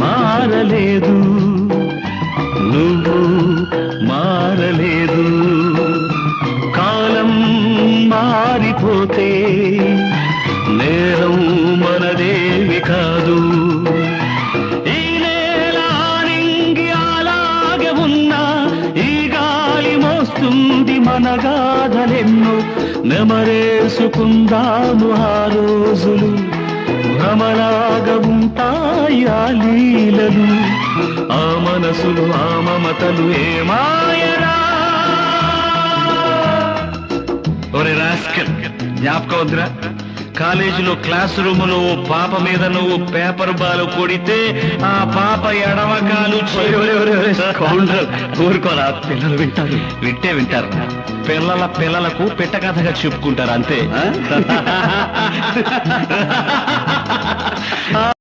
మారలేదు, నువ్వు మారలేదు. కాలం మారిపోతే నేరం మనదేవి కాదు. ఈ నేల నింగి అలాగే ఉన్నా ఈ గాలి మోస్తుంది మన గాథలెన్నో. నెమరేసుకుందాము ఆ రోజులు, భ్రమలాగా ఉంటాయి ఆ లీలలు. ఆ మనసులు ఆ మమతలు ఏమాయరా. ఒరే రాస్కల్, జ్ఞాపకం వద్దురా? కాలేజీలో క్లాస్ రూములో పాప మీద నువ్వు పేపర్ బాల్ కొడితే ఆ పాప ఎడమకాలు ఊరుకోరా, పిల్లలు వింటారు. వింటే వింటారు, పిల్లలకు పెట్ట కథగా చెప్పుకుంటారు అంతే.